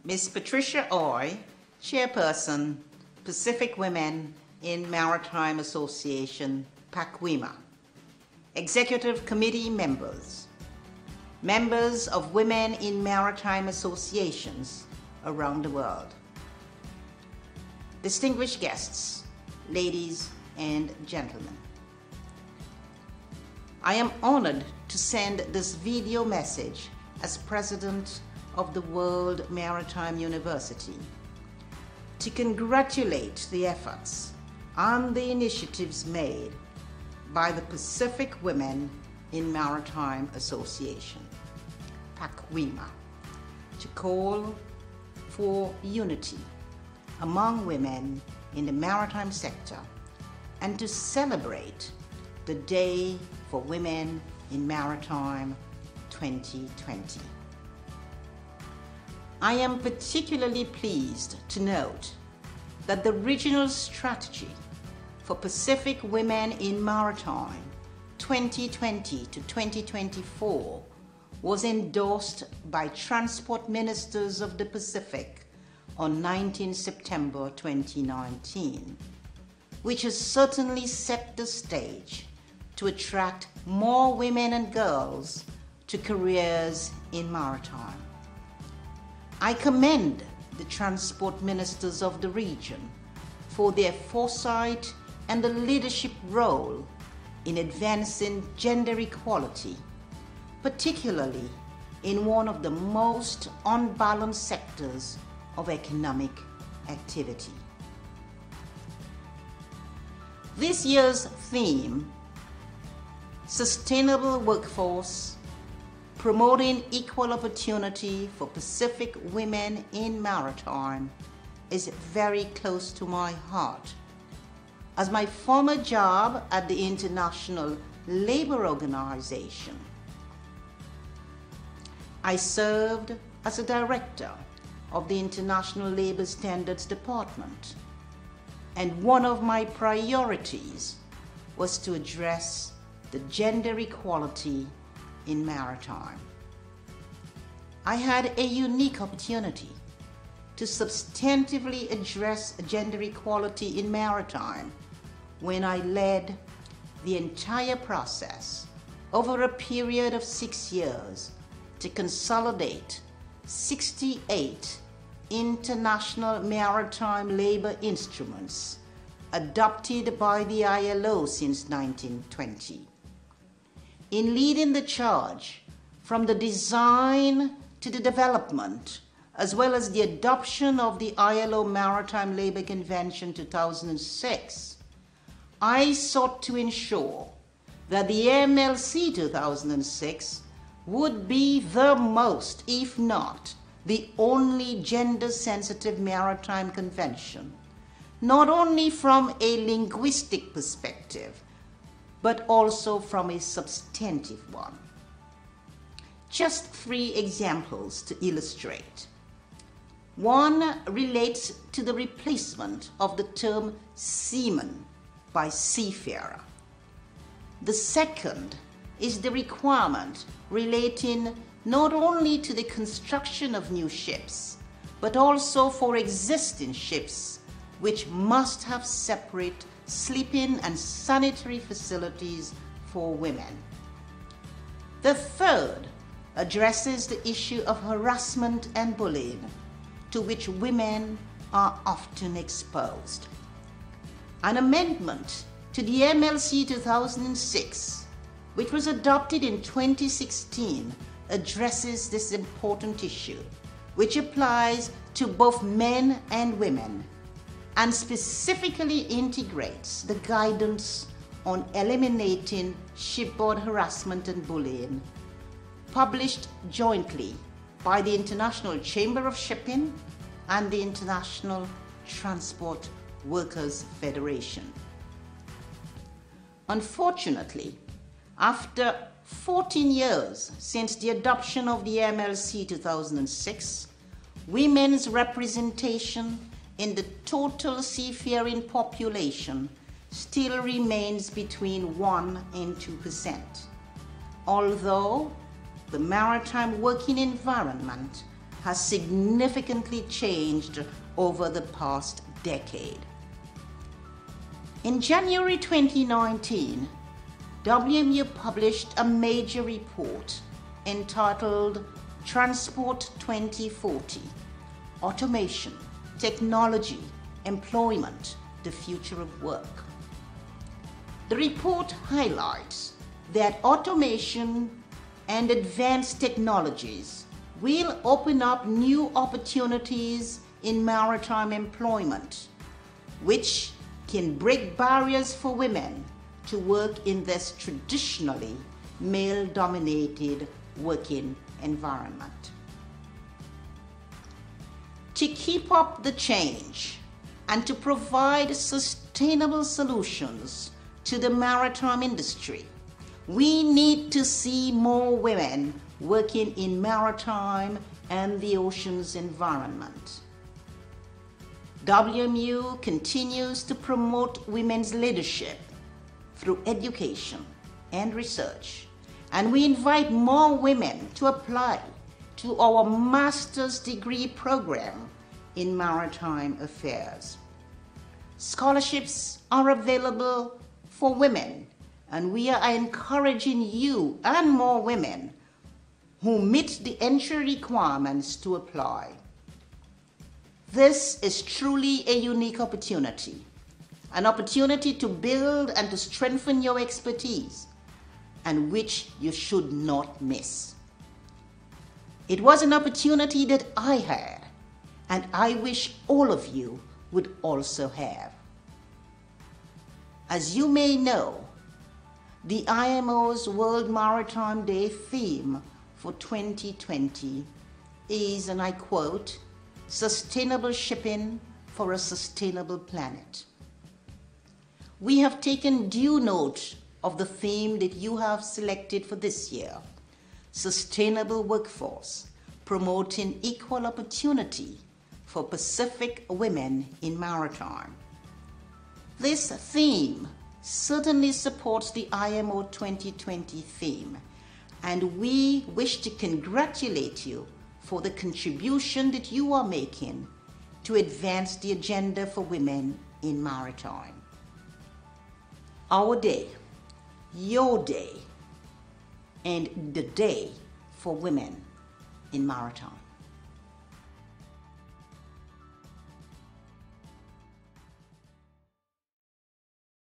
Ms. Patricia Oy, Chairperson, Pacific Women in Maritime Association, PACWIMA. Executive Committee members, members of Women in Maritime Associations around the world, distinguished guests, ladies and gentlemen. I am honored to send this video message as President of the World Maritime University to congratulate the efforts and the initiatives made by the Pacific Women in Maritime Association, PACWIMA, to call for unity among women in the maritime sector and to celebrate the Day for Women in Maritime 2020. I am particularly pleased to note that the regional strategy for Pacific Women in Maritime 2020 to 2024 was endorsed by Transport Ministers of the Pacific on 19 September 2019, which has certainly set the stage to attract more women and girls to careers in maritime. I commend the transport ministers of the region for their foresight and the leadership role in advancing gender equality, particularly in one of the most unbalanced sectors of economic activity. This year's theme, Sustainable Workforce, Promoting Equal Opportunity for Pacific Women in Maritime, is very close to my heart. As my former job at the International Labour Organization, I served as a director of the International Labour Standards Department, and one of my priorities was to address the gender equality in maritime. I had a unique opportunity to substantively address gender equality in maritime when I led the entire process over a period of 6 years to consolidate 68 international maritime labor instruments adopted by the ILO since 1920. In leading the charge from the design to the development, as well as the adoption of the ILO Maritime Labour Convention 2006, I sought to ensure that the MLC 2006 would be the most, if not the only, gender-sensitive maritime convention, not only from a linguistic perspective, but also from a substantive one. Just 3 examples to illustrate. One relates to the replacement of the term seaman by seafarer. The second is the requirement relating not only to the construction of new ships, but also for existing ships, which must have separate sleeping and sanitary facilities for women. The third addresses the issue of harassment and bullying, to which women are often exposed. An amendment to the MLC 2006, which was adopted in 2016, addresses this important issue, which applies to both men and women, and specifically integrates the guidance on eliminating shipboard harassment and bullying, published jointly by the International Chamber of Shipping and the International Transport Workers Federation. Unfortunately, after 14 years since the adoption of the MLC 2006, women's representation in the total seafaring population still remains between 1 and 2%, although the maritime working environment has significantly changed over the past decade. In January 2019, WMU published a major report entitled Transport 2040: Automation, Technology, Employment, the Future of Work. The report highlights that automation and advanced technologies will open up new opportunities in maritime employment, which can break barriers for women to work in this traditionally male-dominated working environment. To keep up the change and to provide sustainable solutions to the maritime industry, we need to see more women working in maritime and the oceans environment. WMU continues to promote women's leadership through education and research, and we invite more women to apply to our master's degree program in maritime affairs. Scholarships are available for women, and we are encouraging you and more women who meet the entry requirements to apply. This is truly a unique opportunity, an opportunity to build and to strengthen your expertise, and which you should not miss. It was an opportunity that I had, and I wish all of you would also have. As you may know, the IMO's World Maritime Day theme for 2020 is, and I quote, "Sustainable shipping for a sustainable planet." We have taken due note of the theme that you have selected for this year: sustainable workforce, promoting equal opportunity for Pacific women in maritime. This theme certainly supports the IMO 2020 theme, and we wish to congratulate you for the contribution that you are making to advance the agenda for women in maritime. Our day, your day, and the day for women in maritime.